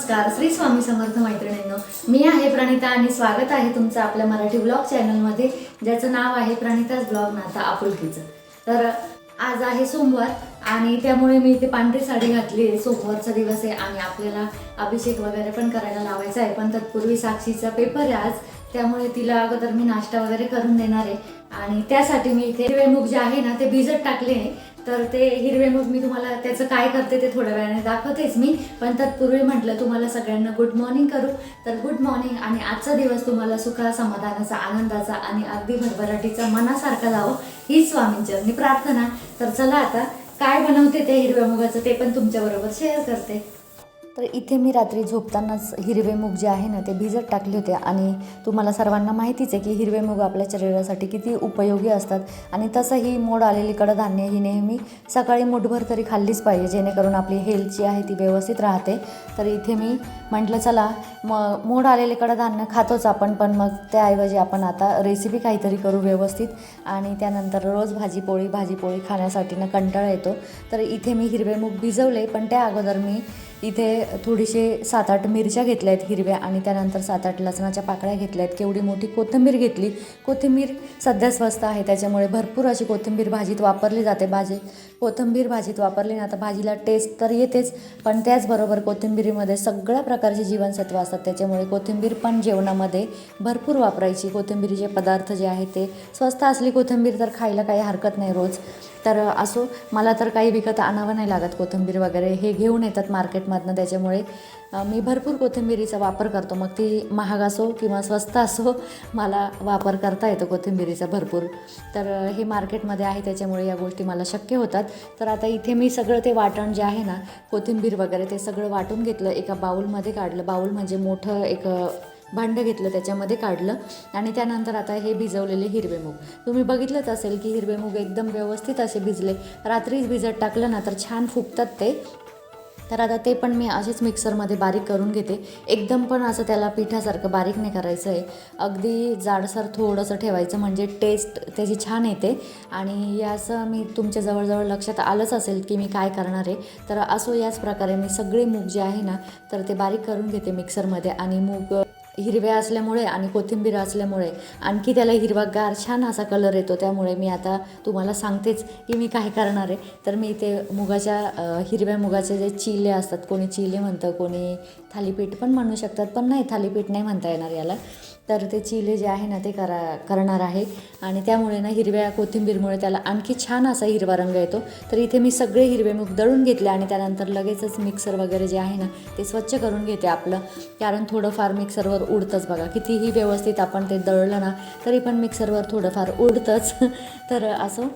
नमस्कार, श्री स्वामी समर्थ मैत्रिणींनो. मी आहे प्रणिता आणि स्वागत आहे तुमचं आपल्या मराठी ब्लॉग चॅनलमध्ये, ज्याचं नाव आहे प्रणिताज ब्लॉग नाता आपुलकीचं. तर आज आहे सोमवार आणि त्यामुळे मी इथे पांढरी साडी घातली आहे. सोमवारचा दिवस आहे आणि आपल्याला अभिषेक वगैरे पण करायला लावायचा आहे, पण तत्पूर्वी साक्षीचा पेपर आहे आज, त्यामुळे तिला अगोदर मी नाश्ता वगैरे करून देणार आहे. आणि त्यासाठी मी इथे हिरवे मूग जे आहे ना ते भिजत टाकले आहे. तर ते हिरवे मूग मी तुम्हाला त्याचं काय करते ते थोड्या वेळाने दाखवतेच मी, पण तत्पूर्वी म्हटलं तुम्हाला सगळ्यांना गुड मॉर्निंग करू. तर गुड मॉर्निंग आणि आजचा दिवस तुम्हाला सुखा समाधानाचा, आनंदाचा आणि अगदी भरभराटीचा मनासारखा जावं ही स्वामींचरणी प्रार्थना. तर चला आता काय बनवते ते हिरव्या मुगाचं ते पण तुमच्याबरोबर शेअर करते. तर इथे मी रात्री झोपतानाच हिरवे मूग जे आहे ना ते भिजत टाकले होते आणि तुम्हाला सर्वांना माहितीच आहे की हिरवे मूग आपल्या शरीरासाठी किती उपयोगी असतात. आणि तसंही मोड आलेली कडधान्य ही नेहमी सकाळी मुठभर तरी खाल्लीच पाहिजे, जेणेकरून आपली हेल्थ जी आहे ती व्यवस्थित राहते. तर इथे मी म्हटलं चला मोड आलेले कडधान्य खातोच आपण, पण मग त्याऐवजी आपण आता रेसिपी काहीतरी करू व्यवस्थित. आणि त्यानंतर रोज भाजीपोळी खाण्यासाठी ना कंटाळा येतो. तर इथे मी हिरवे मूग भिजवले, पण त्या अगोदर मी इथे थोडीशे 7-8 मिरच्या घेतल्या आहेत हिरव्या आणि त्यानंतर 7-8 लसणाच्या पाकळ्या घेतल्या आहेत. केवढी मोठी कोथिंबीर घेतली. कोथिंबीर सध्या स्वस्त आहे, त्याच्यामुळे भरपूर अशी कोथिंबीर भाजीत वापरली जाते. कोथिंबीर भाजीत वापरली ना तर भाजीला टेस्ट तर येतेच, पण त्याचबरोबर कोथिंबीरीमध्ये सगळ्या प्रकारचे जीवनसत्व असतात, त्याच्यामुळे कोथिंबीर पण जेवणामध्ये भरपूर वापरायची. कोथिंबीरीचे पदार्थ जे आहेत ते स्वस्त असली कोथिंबीर तर खायला काही हरकत नाही रोज. तर असो, मला तर काही विकत आणावं नाही लागत कोथिंबीर वगैरे, हे घेऊन येतात मार्केटमधनं, त्याच्यामुळे मी भरपूर कोथिंबीरीचा वापर करतो. मग ती महाग असो किंवा स्वस्त असो, मला वापर करता येतो कोथिंबीरीचा भरपूर. तर हे मार्केटमध्ये आहे त्याच्यामुळे या गोष्टी मला शक्य होतात. तर आता इथे मी सगळं ते वाटण जे आहे ना, कोथिंबीर वगैरे ते सगळं वाटून घेतलं, एका बाऊलमध्ये काढलं. बाऊल म्हणजे मोठं एक भांडं घेतलं, त्याच्यामध्ये काढलं. आणि त्यानंतर आता हे भिजवलेले हिरवे मूग, तुम्ही बघितलंच असेल की हिरवे मूग एकदम व्यवस्थित असे भिजले. रात्रीच भिजत टाकलं ना तर छान फुगतात ते. तर आता ते पण मी असेच मिक्सरमध्ये बारीक करून घेते. एकदम पण असं त्याला पिठासारखं बारीक नाही करायचं आहे, अगदी जाडसर थोडंसं ठेवायचं, म्हणजे टेस्ट त्याची छान येते. आणि याचं मी तुमच्या जवळजवळ लक्षात आलंच असेल की मी काय करणार आहे. तर असो, याच प्रकारे मी सगळे मूग जे आहे ना तर ते बारीक करून घेते मिक्सरमध्ये. आणि मूग हिरव्या असल्यामुळे आणि कोथिंबीर असल्यामुळे आणखी त्याला हिरवागार छान असा कलर येतो. त्यामुळे मी आता तुम्हाला सांगतेच की मी काय करणार आहे. तर मी इथे हिरव्या मुगाचे जे चिले असतात, कोणी चिले म्हणतं, कोणी थालीपीठ पण म्हणू शकतात, पण नाही, थालीपीठ नाही म्हणता येणार याला. तर ते चिले जे आहे ना ते करणार आहे. आणि त्यामुळे ना हिरव्या कोथिंबीरमुळे त्याला आणखी छान असा हिरवा रंग येतो. तर इथे मी सगळे हिरवे मूग दळून घेतले आणि त्यानंतर लगेचच मिक्सर वगैरे जे आहे ना ते स्वच्छ करून घेते आपलं, कारण थोडंफार मिक्सरवर उडतंच बघा. कितीही व्यवस्थित आपण ते दळलं ना तरी पण मिक्सरवर थोडंफार उडतंच. तर असं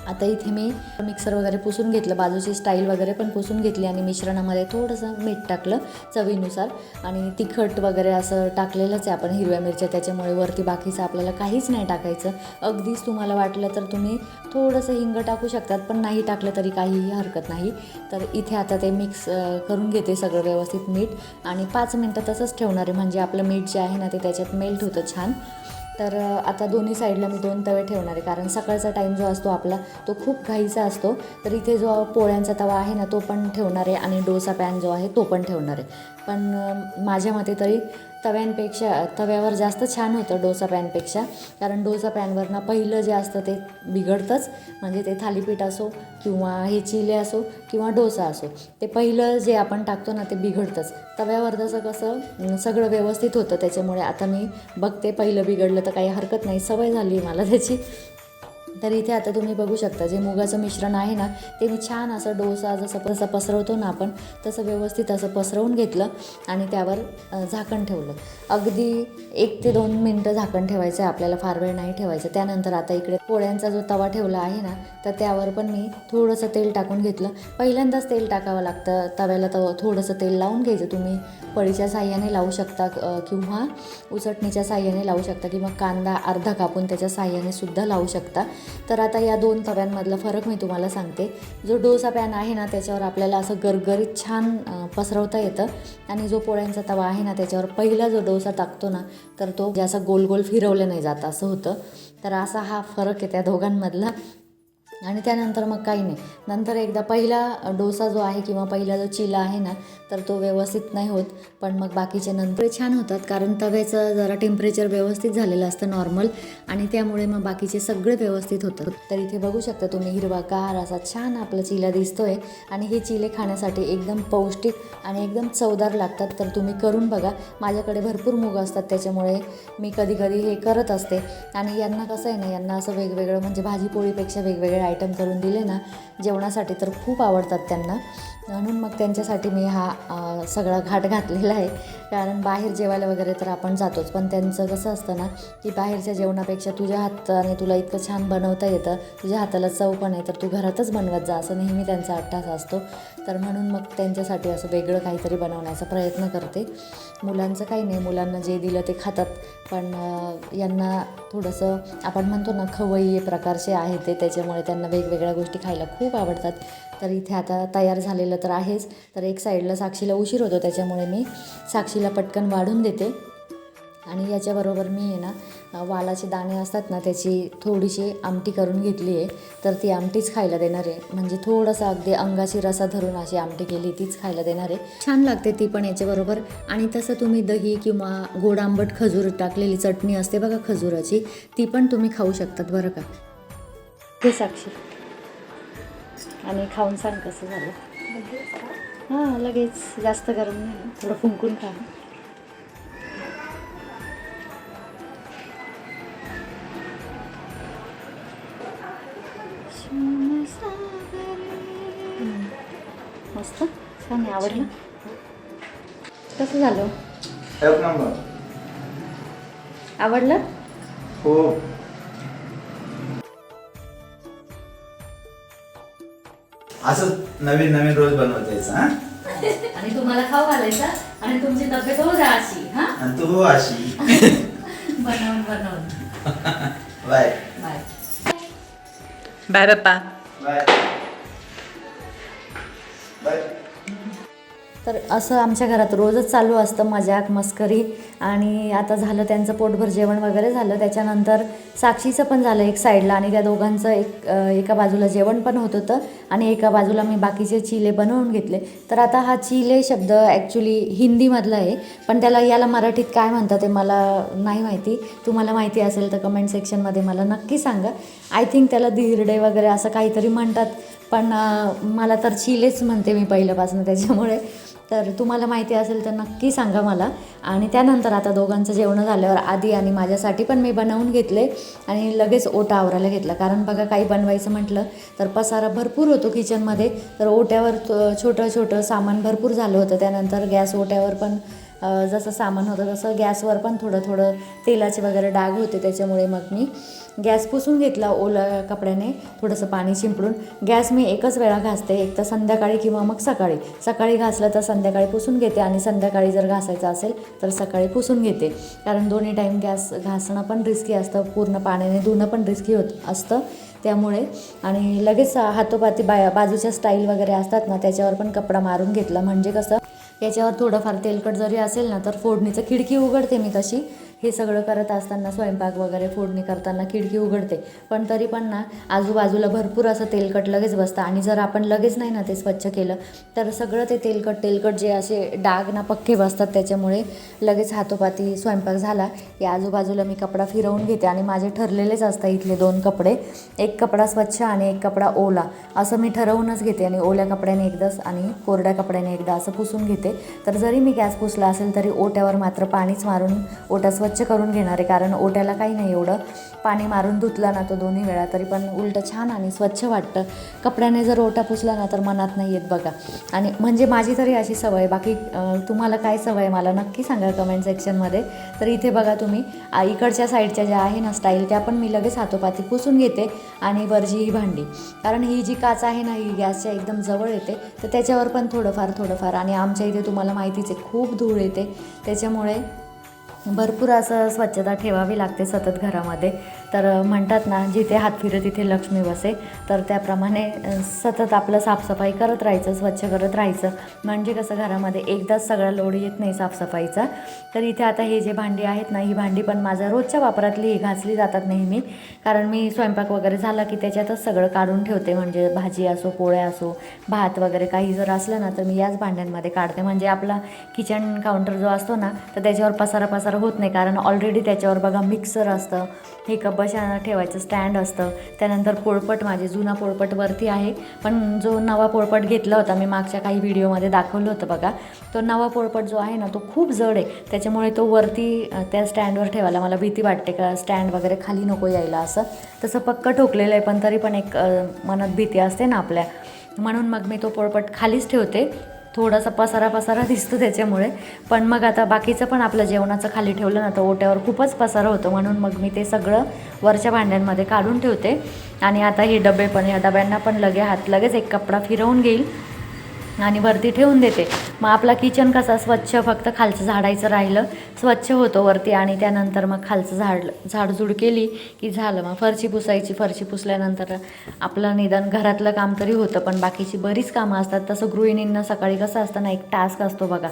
आता इथे मी मिक्सर वगैरे पुसून घेतलं, बाजूची स्टाईल वगैरे पण पुसून घेतली आणि मिश्रणामध्ये थोडंसं मीठ टाकलं चवीनुसार. आणि तिखट वगैरे असं टाकलेलंच आहे आपण, हिरव्या मिरच्या, त्याच्यामुळे वरती बाकीचं आपल्याला काहीच नाही टाकायचं. अगदीच तुम्हाला वाटलं तर तुम्ही थोडंसं हिंग टाकू शकतात, पण नाही टाकलं तरी काहीही हरकत नाही. तर इथे आता ते मिक्स करून घेते सगळं व्यवस्थित मीठ आणि 5 मिनटं तसंच ठेवणार आहे, म्हणजे आपलं मीठ जे आहे ना ते त्याच्यात मेल्ट होतं छान. तर आता दोन्ही साईडला मी 2 तवे ठेवणार आहे, कारण सकाळचा टाईम जो असतो आपला तो खूप घाईचा असतो. तर इथे जो पोळ्यांचा तवा आहे ना तो पण ठेवणार आहे आणि डोसा पॅन जो आहे तो पण ठेवणार आहे. पण माझ्या मते तरी तव्यावर जास्त छान होतं डोसा पॅनपेक्षा, कारण डोसा पॅनवरनं पहिलं जे असतं ते बिघडतंच, म्हणजे ते थालीपीठ असो किंवा हे चिले असो किंवा डोसा असो, ते पहिलं जे आपण टाकतो ना ते बिघडतंच. तव्यावर तसं कसं सगळं व्यवस्थित होतं, त्याच्यामुळे आता मी बघते पहिलं बिघडलं तर काही हरकत नाही, सवय झाली मला त्याची. तर इथे आता तुम्ही बघू शकता जे मुगाचं मिश्रण आहे ना ते मी छान असं डोसा जसं पसरवतो ना आपण तसं व्यवस्थित असं पसरवून घेतलं आणि त्यावर झाकण ठेवलं. अगदी 1 ते 2 मिनटं झाकण ठेवायचं आहे आपल्याला, फार वेळ नाही ठेवायचं. त्यानंतर आता इकडे पोळ्यांचा जो तवा ठेवला आहे ना तर त्यावर पण मी थोडंसं तेल टाकून घेतलं. पहिल्यांदाच तेल टाकावं लागतं तव्याला, तर थोडंसं तेल लावून घ्यायचं. तुम्ही पळीच्या साह्याने लावू शकता किंवा उसटणीच्या साह्याने लावू शकता किंवा कांदा अर्धा कापून त्याच्या साह्याने सुद्धा लावू शकता. तर आता या 2 तव्यांमधला फरक मी तुम्हाला सांगते. जो डोसा पॅन आहे ना त्याच्यावर आपल्याला असं गरगरीत छान पसरवता येतं, आणि जो पोळ्यांचा तवा आहे ना त्याच्यावर पहिला जो डोसा टाकतो ना तर तो असं गोल गोल फिरवलं नाही जात असं होतं. तर असा हा फरक आहे त्या दोघांमधला. आणि त्यानंतर मग काही नाही, नंतर एकदा पहिला डोसा जो आहे किंवा पहिला जो चिला आहे ना तर तो व्यवस्थित नाही होत. पण मग बाकीचे नंतर छान होतात, कारण तव्याचं जरा टेम्परेचर व्यवस्थित झालेलं असतं नॉर्मल, आणि त्यामुळे मग बाकीचे सगळे व्यवस्थित होतात. तर इथे बघू शकता तुम्ही हिरवागार असा छान आपला चिला दिसतोय. आणि हे चिले खाण्यासाठी एकदम पौष्टिक आणि एकदम चवदार लागतात. तर तुम्ही करून बघा. माझ्याकडे भरपूर मूग असतात, त्याच्यामुळे मी कधी कधी हे करत असते. आणि यांना कसं आहे ना, यांना असं वेगवेगळं म्हणजे भाजीपोळीपेक्षा वेगवेगळे आयटम करून दिले ना जेवणासाठी तर खूप आवडतात त्यांना. म्हणून मग त्यांच्यासाठी मी हा सगळा घाट घातलेला आहे. कारण बाहेर जेवायला वगैरे तर आपण जातोच, पण त्यांचं कसं असतं ना की बाहेरच्या जेवणापेक्षा तुझ्या हाताने तुला इतकं छान बनवता येतं, तुझ्या हाताला चव पण आहे, तर तू घरातच बनवत जा, असं नेहमी त्यांचा अट्टास असतो. तर म्हणून मग त्यांच्यासाठी असं वेगळं काहीतरी बनवण्याचा प्रयत्न करते. मुलांचं काही नाही, मुलांना जे दिलं ते खातात. पण यांना थोडंसं आपण म्हणतो ना खवय्ये प्रकारचे आहे ते, त्याच्यामुळे त्यांना वेगवेगळ्या गोष्टी खायला खूप आवडतात. तर इथे आता तयार झालेलं तर आहेच. तर एक साईडला साक्षीला उशीर होतो, त्याच्यामुळे मी साक्षीला पटकन वाढून देते. आणि याच्याबरोबर मी आहे ना वालाचे दाणे असतात ना त्याची थोडीशी आमटी करून घेतली आहे. तर ती आमटीच खायला देणार आहे. म्हणजे थोडंसं अगदी अंगाची रसा धरून अशी आमटी केली, तीच खायला देणार आहे. छान लागते ती पण याच्याबरोबर. आणि तसं तुम्ही दही किंवा गोड आंबट खजूर टाकलेली चटणी असते बघा खजुराची, ती पण तुम्ही खाऊ शकतात बरं का. हे साक्षी, आणि खाऊन सांग कसं झालं. हां लगेच, जास्त गरम नाही, थोडं फुंकून खा. मस्त, छान आहे, आवडलं. कसं झालं, एक नंबर. आवडलं. हो. असं नवीन नवीन रोज बनवतायचं हा. आणि तुम्हाला खाऊ घालायचा आणि तुमची तब्येत हो जा अशी. हा, आणि तू हो अशी. बनवून बनवून. Bye bye bye Bappa. Bye bye. तर असं आमच्या घरात रोजच चालू असतं, मजाक मस्करी. आणि आता झालं त्यांचं पोटभर जेवण वगैरे झालं, त्याच्यानंतर साक्षीचं पण झालं एक साईडला. आणि त्या दोघांचं एका बाजूला जेवण पण होत होतं आणि एका बाजूला मी बाकीचे चिले बनवून घेतले. तर आता हा चिले शब्द ॲक्च्युली हिंदीमधला आहे, पण याला मराठीत काय म्हणतात ते मला नाही माहिती. तुम्हाला माहिती असेल तर कमेंट सेक्शनमध्ये मला नक्की सांगा. आय थिंक त्याला धिरडे वगैरे असं काहीतरी म्हणतात, पण मला तर चिलेच म्हणते मी पहिल्यापासून, त्याच्यामुळे. तर तुम्हाला माहिती असेल तर नक्की सांगा मला. आणि त्यानंतर आता दोघांचं जेवण झाल्यावर आधी आणि माझ्यासाठी पण मी बनवून घेतले आणि लगेच ओटा आवरायला घेतला. कारण बघा काही बनवायचं म्हटलं तर पसारा भरपूर होतो किचनमध्ये. तर ओट्यावर छोटं छोटं सामान भरपूर झालं होतं. त्यानंतर गॅस ओट्यावर पण जसं सामान होतं तसं गॅसवर पण थोडं थोडं तेलाचे वगैरे डाग होते, त्याच्यामुळे मग मी गॅस पुसून घेतला ओल्या कपड्याने थोडंसं पाणी शिंपडून. गॅस मी एकच वेळा घासते, एक तर संध्याकाळी किंवा मग सकाळी. सकाळी घासलं तर संध्याकाळी पुसून घेते आणि संध्याकाळी जर घासायचं असेल तर सकाळी पुसून घेते. कारण दोन्ही टाईम गॅस घासणं पण रिस्की असतं, पूर्ण पाण्याने धुणं पण रिस्की होत असतं त्यामुळे. आणि लगेच हातोपाती बाजूच्या स्टाईल वगैरे असतात ना त्याच्यावर पण कपडा मारून घेतला. म्हणजे कसं याच्यावर थोडंफार तेलकट जरी असेल ना तर फोडणीचं खिडकी उघडते मी तशी. हे सगळं करत असताना स्वयंपाक वगैरे फोडणी करताना खिडकी उघडते, पण तरी पण ना आजूबाजूला भरपूर असं तेलकट लगेच बसतं. आणि जर आपण लगेच नाही ना ते स्वच्छ केलं तर सगळं ते तेलकट जे असे डाग ना पक्के बसतात, त्याच्यामुळे लगेच हातोपाती स्वयंपाक झाला या आजूबाजूला मी कपडा फिरवून घेते. आणि माझे ठरलेलेच असतात इथले 2 कपडे, एक कपडा स्वच्छ आणि एक कपडा ओला, असं मी ठरवूनच घेते. आणि ओल्या कपड्याने एकदाच आणि कोरड्या कपड्याने एकदा असं पुसून घेते. तर जरी मी गॅस पुसला असेल तरी ओट्यावर मात्र पाणीच मारून ओटा स्वच्छ करून घेणार आहे. कारण ओट्याला काही नाही एवढं, पाणी मारून धुतला ना तो 2 वेळा तरी पण उलटं छान आणि स्वच्छ वाटतं. कपड्याने जर ओटा पुसला ना तर मनात नाही येत बघा. आणि म्हणजे माझी तरी अशी सवय. बाकी तुम्हाला काय सवय मला नक्की सांगा कमेंट सेक्शनमध्ये. तर इथे बघा तुम्ही इकडच्या साईडच्या ज्या आहे ना स्टाईल त्या पण मी लगेच हातोपाती पुसून घेते. आणि वरची ही भांडी, कारण ही जी काच आहे ना ही गॅसच्या एकदम जवळ येते, तर त्याच्यावर पण थोडंफार. आणि आमच्या इथे तुम्हाला माहितीच आहे खूप धूळ येते, त्याच्यामुळे भरपूर असं स्वच्छता ठेवावी लागते सतत घरामध्ये. तर म्हणतात ना, जिथे हात फिरे तिथे लक्ष्मी बसे. तर त्याप्रमाणे सतत आपलं साफसफाई करत राहायचं, स्वच्छ करत राहायचं. म्हणजे कसं घरामध्ये एकदाच सगळा लोड येत नाही साफसफाईचा. तर इथे आता हे जे भांडी आहेत ना, ही भांडी पण माझ्या रोजच्या वापरातली ही घासली जातात नेहमी. कारण मी स्वयंपाक वगैरे झाला की त्याच्यातच सगळं काढून ठेवते. म्हणजे भाजी असो, पोळ्या असो, भात वगैरे काही जर असलं ना तर मी याच भांड्यांमध्ये काढते. म्हणजे आपला किचन काउंटर जो असतो ना तर त्याच्यावर पसारा होत नाही. कारण ऑलरेडी त्याच्यावर बघा मिक्सर असतं, हे कपबशा ठेवायचं स्टँड असतं. त्यानंतर पोळपट, माझे जुना पोळपट वरती आहे. पण जो नवा पोळपट घेतला होता मी मागच्या काही व्हिडिओमध्ये दाखवलं होतं बघा, तो नवा पोळपट जो आहे ना तो खूप जड आहे. त्याच्यामुळे तो वरती त्या स्टँडवर ठेवायला मला भीती वाटते का स्टँड वगैरे खाली नको यायला असं. तसं पक्क ठोकलेलं आहे पण तरी पण एक मनात भीती असते ना आपल्या. म्हणून मग मी तो पोळपट खालीच ठेवते. थोडासा पसारा दिसतो त्याच्यामुळे. पण मग आता बाकीचं पण आपलं जेवणाचं खाली ठेवलं ना तर ओट्यावर खूपच पसारा होतो. म्हणून मग मी ते सगळं वरच्या भांड्यांमध्ये काढून ठेवते. आणि आता हे डबे पण, या डब्यांना पण लगेच एक कपडा फिरवून घेईल आणि वरती ठेवून देते. मग आपला किचन कसा स्वच्छ, फक्त खालचं झाडायचं राहिलं, स्वच्छ होतो वरती. आणि त्यानंतर मग खालचं झाडझूड केली की झालं. मग फरशी पुसायची, फरशी पुसल्यानंतर आपलं निदान घरातलं काम तरी होतं. पण बाकीची बरीच कामं असतात. तसं गृहिणींना सकाळी कसं असतं ना, एक टास्क असतो बघा,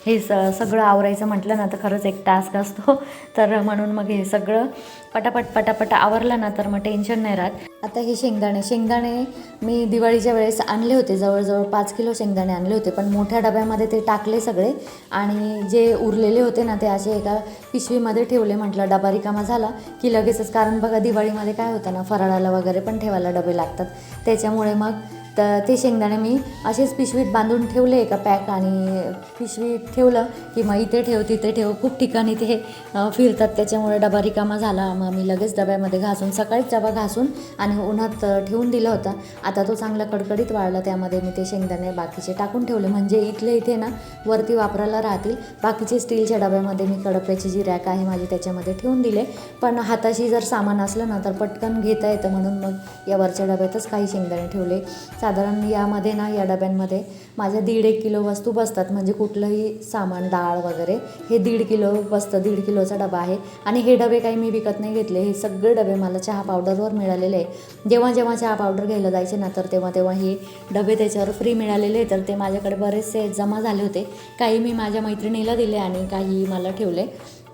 हे सगळं आवरायचं म्हटलं ना तर खरंच एक टास्क असतो. तर म्हणून मग हे सगळं पटापट आवरलं ना तर मग टेन्शन नाही राहत. आता हे शेंगदाणे मी दिवाळीच्या वेळेस आणले होते. जवळजवळ 5 किलो शेंगदाणे आणले होते. पण मोठ्या डब्यामध्ये ते टाकले सगळे आणि जे उरलेले होते ना ते असे एका पिशवीमध्ये ठेवले. म्हटलं डबा रिकामा झाला की लगेचच, कारण बघा दिवाळीमध्ये काय होतं ना, फराळाला वगैरे पण ठेवायला डबे लागतात. त्याच्यामुळे मग तर ते शेंगदाणे मी असेच पिशवीत बांधून ठेवले एका पॅक. आणि पिशवीत ठेवलं की मग इथे ठेव तिथे ठेव, खूप ठिकाणी ते फिरतात. त्याच्यामुळे डबा रिकामा झाला. मग मी लगेच डब्यामध्ये घासून, सकाळीच डबा घासून आणि उन्हात ठेवून दिला होता. आता तो चांगला कडकडीत वाळला. त्यामध्ये मी ते शेंगदाणे बाकीचे टाकून ठेवले. म्हणजे इथे ना वरती वापरायला राहतील. बाकीचे स्टीलच्या डब्यामध्ये मी कडप्याची जी रॅक आहे माझी त्याच्यामध्ये ठेवून दिले. पण हाताशी जर सामान असलं ना तर पटकन घेता येतं. म्हणून मग या वरच्या डब्यातच काही शेंगदाणे ठेवले. साधारण यामध्ये ना, या डब्यांमध्ये माझ्या 1.5 किलो वस्तू बसतात. म्हणजे कुठलंही सामान, डाळ वगैरे हे 1.5 किलो बसतं. 1.5 किलोचा डबा आहे. आणि हे डबे काही मी विकत नाही घेतले. हे सगळे डबे मला चहा पावडरवर मिळालेले आहे. जेव्हा चहा पावडर घ्यायला जायचे ना तर तेव्हा हे डबे त्याच्यावर फ्री मिळालेले. तर ते माझ्याकडे बरेचसे जमा झाले होते. काही मी माझ्या मैत्रिणीला दिले आणि काही मला ठेवले.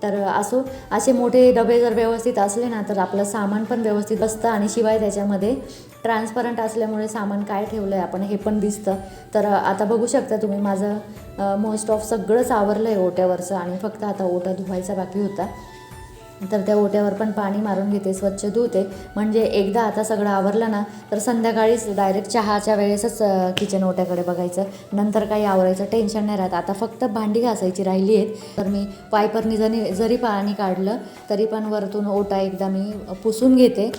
तर असे मोठे डबे जर व्यवस्थित असले ना तर आपलं सामान पण व्यवस्थित असतं. आणि शिवाय त्याच्यामध्ये ट्रान्सपरंट असल्यामुळे सामान काय ठेवलं आहे आपण हे पण दिसतं. तर आता बघू शकता तुम्ही, माझं मोस्ट ऑफ सगळंच आवरलं आहे ओट्यावरचं. आणि फक्त आता ओटा धुवायचा बाकी होता. तर त्या ओट्यावर पण पाणी मारून घेते, स्वच्छ धुते. म्हणजे एकदा आता सगळं आवरलं ना तर संध्याकाळीच डायरेक्ट चहाच्या वेळेसच किचन ओट्याकडे बघायचं. नंतर काही आवरायचं टेन्शन नाही राहत. आता फक्त भांडी घासायची राहिली आहेत. तर मी वायपरनी जरी पाणी काढलं तरी पण वरतून ओटा एकदा मी पुसून घेते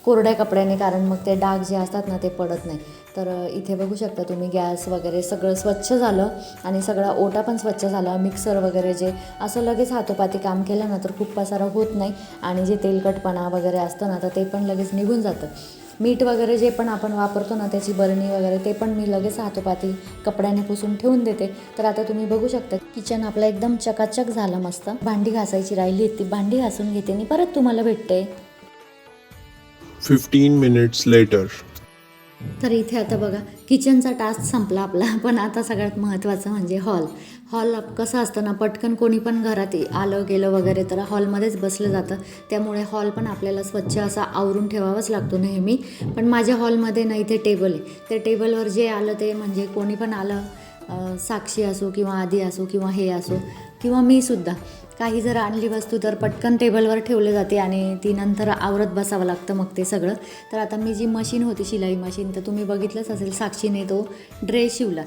कोरड्या कपड्याने. कारण मग ते डाग जे असतात ना ते पडत नाही. तर इथे बघू शकता तुम्ही, गॅस वगैरे सगळं स्वच्छ झालं आणि सगळा ओटा पण स्वच्छ झाला. मिक्सर वगैरे जे असं लगेच हातोपाती काम केलं ना तर खूप पसारा होत नाही. आणि जे तेलकटपणा वगैरे असतं ना तर ते पण लगेच निघून जातं. मीठ वगैरे जे पण आपण वापरतो ना त्याची बरणी वगैरे ते पण मी लगेच हातोपाती कपड्याने पुसून ठेवून देते. तर आता तुम्ही बघू शकता किचन आपलं एकदम चकाचक झालं मस्त. भांडी घासायची राहिली ती भांडी घासून घेते आणि परत तुम्हाला भेटते 15 minutes later. तर इथे आता बघा किचनचा टास्क संपला आपला. पण आता सगळ्यात महत्त्वाचं म्हणजे हॉल कसं असतं ना, पटकन कोणी पण घरात आलं गेलं वगैरे तर हॉलमध्येच बसलं जातं. त्यामुळे हॉल पण आपल्याला स्वच्छ असा आवरून ठेवावाच लागतो नेहमी. पण माझ्या हॉलमध्ये ना इथे टेबल आहे. त्या टेबलवर जे आलं ते, म्हणजे कोणी पण आलं, साक्षी असो किंवा आधी असो किंवा हे असो किंवा मी सुद्धा, काही जर आणली वस्तू तर पटकन टेबलवर ठेवले जाते आणि ती नंतर आवरत बसावं लागतं मग ते सगळं. तर आता मी जी मशीन होती, शिलाई मशीन, तर तुम्ही बघितलंच असेल, साक्षीने तो ड्रेस शिवला.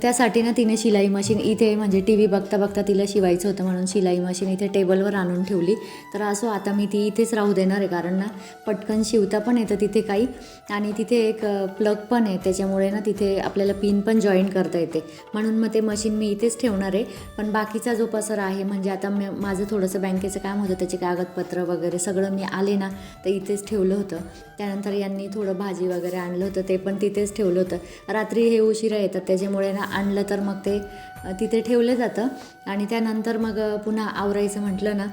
त्यासाठी ना तिने शिलाई मशीन इथे, म्हणजे टी व्ही बघता बघता तिला शिवायचं होतं म्हणून शिलाई मशीन इथे टेबलवर आणून ठेवली. तर असो आता मी ती इथेच राहू देणार आहे. कारण ना पटकन शिवता पण येतं तिथे काही, आणि तिथे एक प्लग पण आहे. त्याच्यामुळे ना तिथे आपल्याला पिन पण जॉईन करता येते. म्हणून मग ते मशीन मी इथेच ठेवणार आहे. पण बाकीचा जो पसारा आहे, म्हणजे आता माझं थोडंसं बँकेचं काम होतं, त्याचे कागदपत्र वगैरे सगळं मी आले ना तर इथेच ठेवलं होतं. त्यानंतर यांनी थोडं भाजी वगैरे आणलं होतं, ते पण तिथेच ठेवलं होतं. रात्री हे उशिरा येतात त्याच्यामुळे ना आणलं तर मग ते तिथे ठेवलं जातं. आणि त्यानंतर मग पुन्हा आवरायचं म्हटलं ना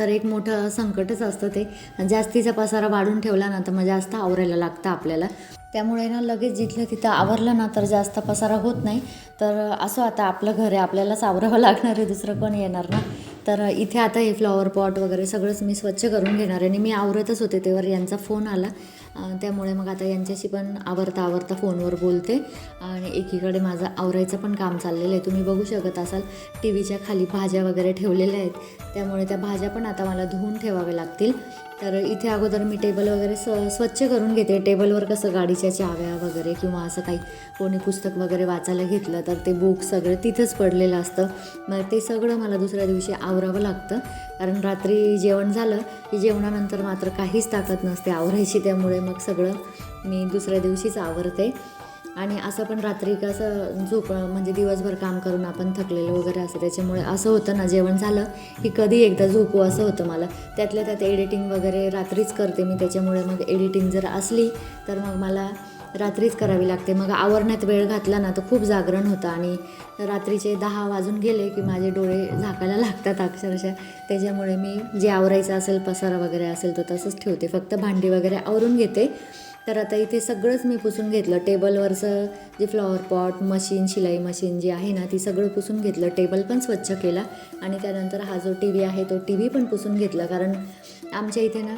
तर एक मोठं संकटच असतं ते. जास्तीचा पसारा वाढून ठेवला ना तर मग जास्त आवरायला लागतं आपल्याला. त्यामुळे ना लगेच जिथलं तिथं आवरलं ना तर जास्त पसारा होत नाही. तर असं आता आपलं घर आहे, आपल्यालाच आवरावं लागणार आहे, दुसरं कोण येणार ना. तर इथे आता हे फ्लॉवर पॉट वगैरे सगळंच मी स्वच्छ करून घेणार आहे. आणि मी आवरतच होते तेव्हा यांचा फोन आला. त्यामुळे मग आता यांच्याशी पण आवरता फोनवर बोलते आणि एकीकडे माझं आवरायचं पण काम चाललेलं आहे. तुम्ही बघू शकत असाल टी व्हीच्या खाली भाज्या वगैरे ठेवलेल्या आहेत, त्यामुळे त्या भाज्या पण आता मला धुवून ठेवाव्या लागतील. तर इथे अगोदर मी टेबल वगैरे स्वच्छ करून घेते. टेबलवर कसं गाडीच्या चाव्या वगैरे किंवा असं काही कोणी पुस्तक वगैरे वाचायला घेतलं तर ते बुक सगळं तिथंच पडलेलं असतं. मग ते सगळं मला दुसऱ्या दिवशी आवरावं लागतं, कारण रात्री जेवण झालं की जेवणानंतर मात्र काहीच ताकद नसते आवरायची. त्यामुळे मग सगळं मी दुसऱ्या दिवशीच आवरते. आणि असं पण रात्री कसं म्हणजे दिवसभर काम करून आपण थकलेलं वगैरे असं, त्याच्यामुळे असं होतं ना जेवण झालं की कधी एकदा झोपू असं होतं मला. त्यातल्या त्यात एडिटिंग वगैरे रात्रीच करते मी, त्याच्यामुळे मग एडिटिंग जर असली तर मग मला रात्रीच करावी लागते. मग आवरण्यात वेळ घातला ना तर खूप जागरण होतं आणि रात्रीचे 10 वाजून गेले की माझे डोळे झाकायला लागतात अक्षरशः. त्याच्यामुळे मी जे आवरायचं असेल पसारा वगैरे असेल तो तसंच ठेवते, फक्त भांडी वगैरे आवरून घेते. तर आता इथे सगळंच मी पुसून घेतलं. टेबलवरचं जे फ्लॉवर पॉट, मशीन, शिलाई मशीन जी आहे ना ती सगळं पुसून घेतलं. टेबल पण स्वच्छ केला आणि त्यानंतर हा जो टी व्ही आहे तो टी व्ही पण पुसून घेतला, कारण आमच्या इथे ना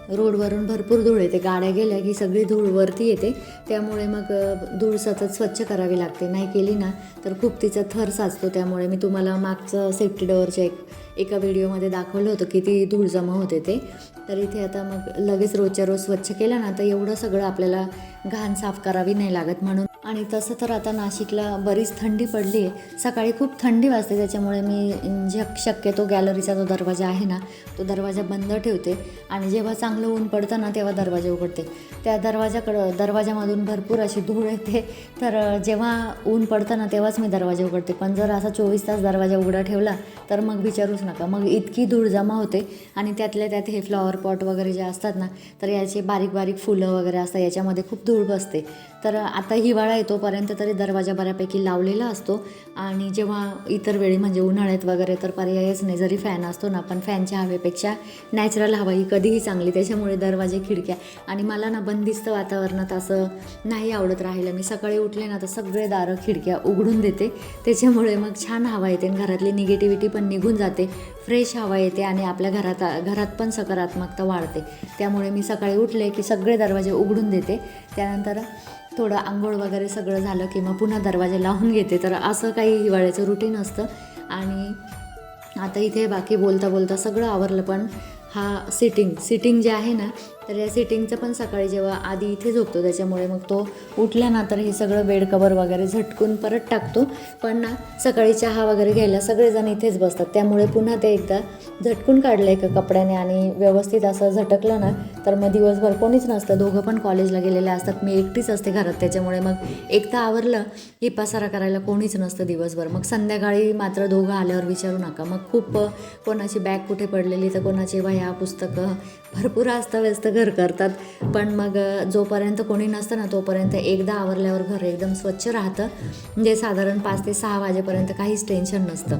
रोडवरून भरपूर धूळ येते. गाड्या गेल्या की सगळी धूळ वरती येते, त्यामुळे मग धूळ सतत स्वच्छ करावी लागते. नाही केली ना तर खूप तिचा थर साचतो. त्यामुळे मी तुम्हाला मागचं सेफ्टी डोअरच्या एका व्हिडिओमध्ये दाखवलं होतं किती धूळ जमा होते ते. तर इथे आता मग लगेच रोजच्या रोज स्वच्छ केलं ना तर एवढं सगळं आपल्याला घाण साफ करावी नाही लागत म्हणून. आणि तसं तर आता नाशिकला बरीच थंडी पडली आहे, सकाळी खूप थंडी वाजते. त्याच्यामुळे मी शक्यतो गॅलरीचा जो दरवाजा आहे ना तो दरवाजा बंद ठेवते आणि जेव्हा चांगलं ऊन पडतं ना तेव्हा दरवाजा उघडते. त्या दरवाजामधून भरपूर अशी धूळ येते. तर जेव्हा ऊन पडतं ना तेव्हाच मी दरवाजा उघडते. पण जर असा 24 तास दरवाजा उघडा ठेवला तर मग विचारूच नका, मग इतकी धूळ जमा होते. आणि त्यातल्या त्यात हे फ्लॉवर पॉट वगैरे जे असतात ना तर याचे बारीक बारीक फुलं वगैरे असतात, याच्यामध्ये खूप धूळ बसते. तर आता हिवाळा येतोपर्यंत तरी दरवाजा बऱ्यापैकी लावलेला असतो. आणि जेव्हा इतर वेळी म्हणजे उन्हाळ्यात वगैरे तर पर्यायच नाही, जरी फॅन असतो ना पण फॅनच्या हवेपेक्षा नॅचरल हवा ही कधीही चांगली. त्याच्यामुळे दरवाजे, खिडक्या आणि मला ना बंदिस्त वातावरणात असं नाही आवडत राहायला. मी सकाळी उठले ना तर सगळे दारं खिडक्या उघडून देते, त्याच्यामुळे मग छान हवा येते आणि घरातली निगेटिव्हिटी पण निघून जाते, फ्रेश हवा येते आणि आपल्या घरात पण सकारात्मकता वाढते. त्यामुळे मी सकाळी उठले की सगळे दरवाजे उघडून देते. त्यानंतर थोडं आंघोळ वगैरे सगळं झालं की मग पुन्हा दरवाजे लावून घेते. तर असं काही हिवाळ्याचं रुटीन असतं. आणि आता इथे बाकी बोलता सगळं आवरलं, पण हा सिटिंग जे आहे ना तर या सिटिंगचं पण सकाळी जेव्हा आधी इथे झोपतो त्याच्यामुळे मग तो उठला ना तर हे सगळं बेड कवर वगैरे झटकून परत टाकतो. पण ना सकाळी चहा वगैरे घ्यायला सगळेजण इथेच बसतात, त्यामुळे पुन्हा ते एकदा झटकून काढलं एका कपड्याने आणि व्यवस्थित असं झटकलं ना तर मग दिवसभर कोणीच नसतं. दोघं पण कॉलेजला गेलेले असतात, मी एकटीच असते घरात. त्याच्यामुळे मग एकदा आवरलं की पसारा करायला कोणीच नसतं दिवसभर. मग संध्याकाळी मात्र दोघं आल्यावर विचारू नका, मग खूप कोणाची बॅग कुठे पडलेली तर कोणाची वह्या पुस्तकं भरपूर व्यस्त घर करतात. पण मग जोपर्यंत कोणी नसतं ना तोपर्यंत एकदा आवरल्यावर घर एकदम स्वच्छ राहतं. म्हणजे साधारण 5 ते 6 वाजेपर्यंत काहीच टेन्शन नसतं.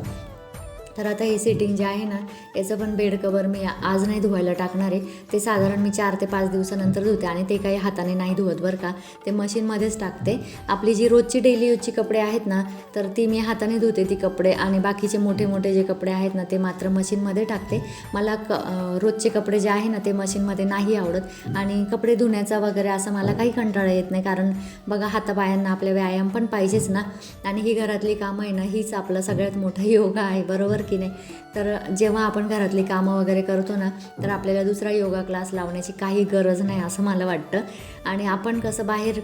तर आता हे सिटिंग जे आहे ना याचं पण बेड कवर मी आज नाही धुवायला टाकणार आहे. ते साधारण मी 4 ते 5 दिवसानंतर धुते आणि ते काही हाताने नाही धुवत बरं का, ते मशीनमध्येच टाकते. आपली जी रोजची डेली यूजची कपडे आहेत ना तर ती मी हाताने धुते ती कपडे, आणि बाकीचे मोठे जे कपडे आहेत ना ते मात्र मशीनमध्ये टाकते. मला रोजचे कपडे जे आहे ना ते मशीनमध्ये नाही आवडत. आणि कपडे धुण्याचा वगैरे असं मला काही कंटाळा येत नाही, कारण बघा हातापायांना आपले व्यायाम पण पाहिजेच ना. आणि ही घरातली कामं आहे ना हीच आपला सगळ्यात मोठा योगा आहे, बरोबर की नाही. तर जेव्हा आपण घरातली कामं वगैरे करतो ना तर आपल्याला दुसरा योगा क्लास लावण्याची काही गरज नाही असं मला वाटतं. आणि आपण कसं बाहेर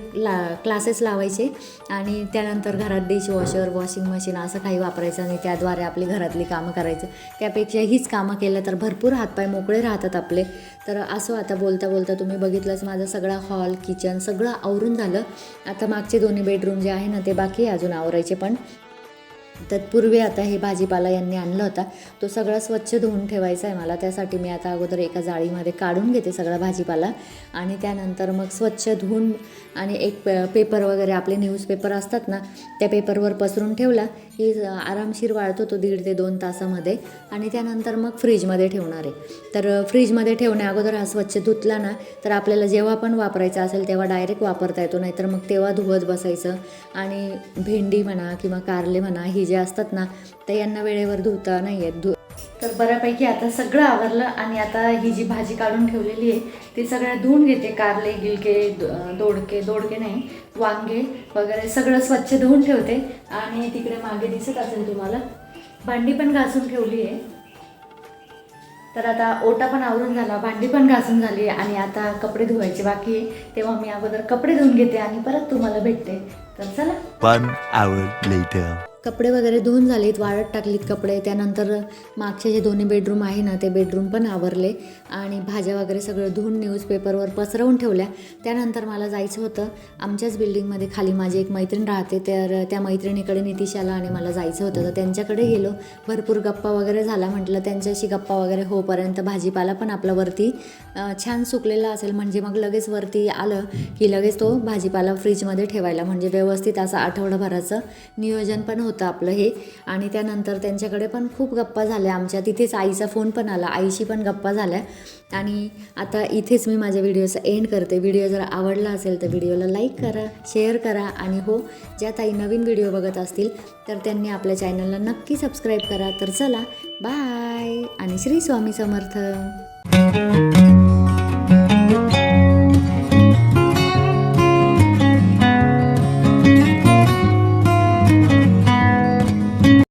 क्लासेस लावायचे आणि त्यानंतर घरात डिशवॉशर, वॉशिंग मशीन असं काही वापरायचं आणि त्याद्वारे आपली घरातली कामं करायचं, त्यापेक्षा हीच कामं केलं तर भरपूर हातपाय मोकळे राहतात आपले. तर असं आता बोलता तुम्ही बघितलंच माझा सगळा हॉल, किचन सगळं आवरून झालं. आता मागचे दोन्ही बेडरूम जे आहे ना ते बाकी अजून आवरायचे, पण तत्पूर्वी आता हे भाजीपाला यांनी आणला होता तो सगळा स्वच्छ धुवून ठेवायचा आहे मला. त्यासाठी मी आता अगोदर एका जाळीमध्ये काढून घेते सगळा भाजीपाला आणि त्यानंतर मग स्वच्छ धुवून आणि एक पेपर वगैरे आपले न्यूजपेपर असतात ना त्या पेपरवर पसरून ठेवला की आरामशीर वाळतो तो 1.5 ते 2 तासामध्ये आणि त्यानंतर मग फ्रीजमध्ये ठेवणार आहे. तर फ्रीजमध्ये ठेवण्या अगोदर हा स्वच्छ धुतला ना तर आपल्याला जेव्हा पण वापरायचा असेल तेव्हा डायरेक्ट वापरता येतो, नाहीतर मग तेव्हा धुवत बसायचं. आणि भेंडी म्हणा किंवा कारले म्हणा ही जे असतात ना ते यांना वेळेवर धुता नाही येत. तर बऱ्यापैकी आता सगळं आवरलं आणि आता ही जी भाजी काढून ठेवलेली आहे ती सगळ्या धुवून घेते. कारले गिलके दोडके नाही वांगे वगैरे सगळं स्वच्छ धुवून ठेवते. आणि तिकडे मागे दिसत असेल तुम्हाला भांडी पण घासून ठेवली आहे. तर आता ओटा पण आवरून झाला, भांडी पण घासून झाली आणि आता कपडे धुवायचे बाकी आहे. तेव्हा मी अगोदर कपडे धुवून घेते आणि परत तुम्हाला भेटते. तर चला. 1 hour later. कपडे वगैरे धुवून झालेत, वाळत टाकलीत कपडे. त्यानंतर मागचे जे दोन्ही बेडरूम आहे ना ते बेडरूम पण आवरले आणि भाज्या वगैरे सगळं धुवून न्यूजपेपरवर पसरवून ठेवल्या. त्यानंतर मला जायचं होतं आमच्याच बिल्डिंगमध्ये खाली माझी एक मैत्रीण राहते, तर त्या मैत्रिणीकडे नितिशाला आणि मला जायचं होतं. तर त्यांच्याकडे गेलो, भरपूर गप्पा वगैरे झाला. म्हटलं त्यांच्याशी गप्पा वगैरे होईपर्यंत भाजीपाला पण आपला वरती छान सुकलेला असेल म्हणजे मग लगेच वरती आलं की लगेच तो भाजीपाला फ्रीजमध्ये ठेवायला म्हणजे व्यवस्थित असं आठवडाभराचं नियोजन पण होतं आपलं हे. आणि त्यानंतर त्यांच्याकडे पण खूप गप्पा झाल्या आमच्या. तिथेच आईचा फोन पण आला, आईशी पण गप्पा झाल्या. आणि आता इथेच मी माझ्या व्हिडिओचा एंड करते. व्हिडिओ जर आवडला असेल तर व्हिडिओला लाईक करा, शेअर करा आणि हो ज्या ताई नवीन व्हिडिओ बघत असतील तर त्यांनी आपल्या चॅनलला नक्की सबस्क्राईब करा. तर चला बाय आणि श्री स्वामी समर्थ.